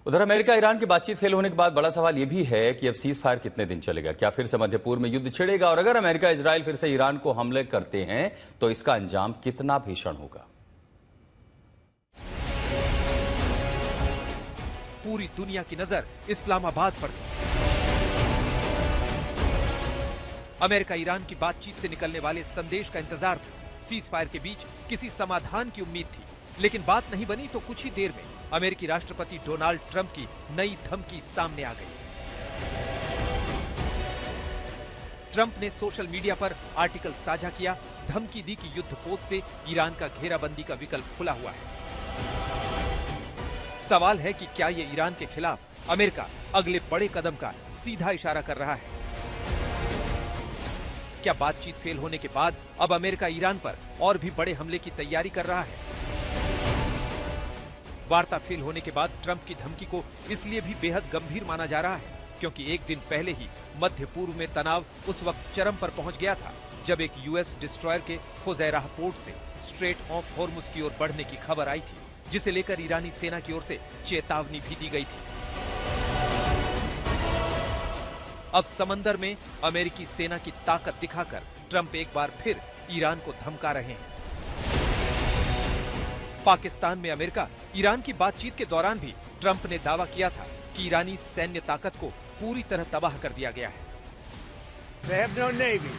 उधर America Iran की बातचीत फेल होने के बाद बड़ा सवाल यह भी है कि अब सीज फायर कितने दिन चलेगा। क्या फिर से मध्य पूर्व में युद्ध छिड़ेगा? और अगर अमेरिका इजराइल फिर से ईरान को हमले करते हैं तो इसका अंजाम कितना भीषण होगा? पूरी दुनिया की नजर इस्लामाबाद पर थी। अमेरिका ईरान की बातचीत से निकलने वाले संदेश का इंतजार था। सीज फायर के बीच किसी समाधान की उम्मीद थी, लेकिन बात नहीं बनी तो कुछ ही देर में अमेरिकी राष्ट्रपति डोनाल्ड ट्रंप की नई धमकी सामने आ गई। ट्रंप ने सोशल मीडिया पर आर्टिकल साझा किया, धमकी दी कि युद्ध पोत से ईरान का घेराबंदी का विकल्प खुला हुआ है। सवाल है कि क्या ये ईरान के खिलाफ अमेरिका अगले बड़े कदम का सीधा इशारा कर रहा है? क्या बातचीत फेल होने के बाद अब अमेरिका ईरान पर और भी बड़े हमले की तैयारी कर रहा है? वार्ता फेल होने के बाद ट्रंप की धमकी को इसलिए भी बेहद गंभीर माना जा रहा है क्योंकि एक दिन पहले ही मध्य पूर्व में तनाव उस वक्त चरम पर पहुंच गया था जब एक यूएस डिस्ट्रॉयर के फुजैराह पोर्ट से स्ट्रेट ऑफ हॉर्मुज की ओर बढ़ने की खबर आई थी, जिसे लेकर ईरानी सेना की ओर से चेतावनी भी दी गई थी। अब समंदर में अमेरिकी सेना की ताकत दिखाकर ट्रंप एक बार फिर ईरान को धमका रहे हैं। पाकिस्तान में अमेरिका ईरान की बातचीत के दौरान भी ट्रंप ने दावा किया था कि ईरानी सैन्य ताकत को पूरी तरह तबाह कर दिया गया है। They have no navy,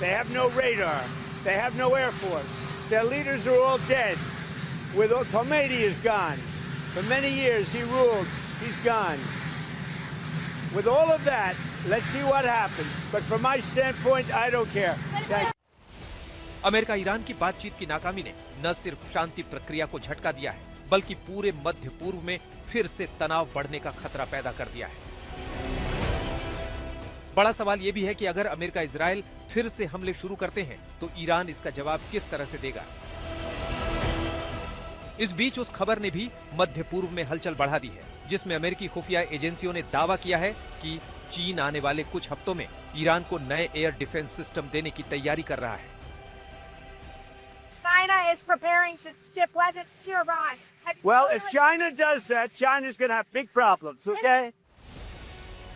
they have no radar, they have no air force. Their leaders are all dead. Khomeini is gone. For many years he ruled. He's gone. With all of that, let's see what happens. But from my standpoint, I don't care. America Iran की बातचीत की नाकामी ने न सिर्फ शांति प्रक्रिया को झटका दिया है, बल्कि पूरे मध्य पूर्व में फिर से तनाव बढ़ने का खतरा पैदा कर दिया है। बड़ा सवाल यह भी है कि अगर अमेरिका इजराइल फिर से हमले शुरू करते हैं तो ईरान इसका जवाब किस तरह से देगा। इस बीच उस खबर ने भी मध्य पूर्व में हलचल बढ़ा दी है, जिसमें अमेरिकी खुफिया एजेंसियों ने दावा किया है कि चीन आने वाले कुछ हफ्तों में ईरान को नए एयर डिफेंस सिस्टम देने की तैयारी कर रहा है। China is preparing to ship weapons to Iran. Well, if China does that, China's going to have big problems, okay?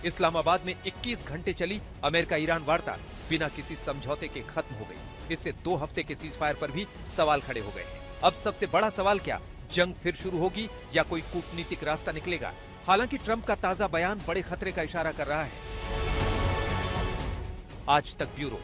Islamabad में 21 घंटे चली अमेरिका ईरान वार्ता बिना किसी समझौते के खत्म हो गई। इससे 2 हफ्ते के सीज फायर पर भी सवाल खड़े हो गए हैं। अब सबसे बड़ा सवाल, क्या जंग फिर शुरू होगी या कोई कूटनीतिक रास्ता निकलेगा? हालांकि ट्रंप का ताजा बयान बड़े खतरे का इशारा कर रहा है। आज तक ब्यूरो।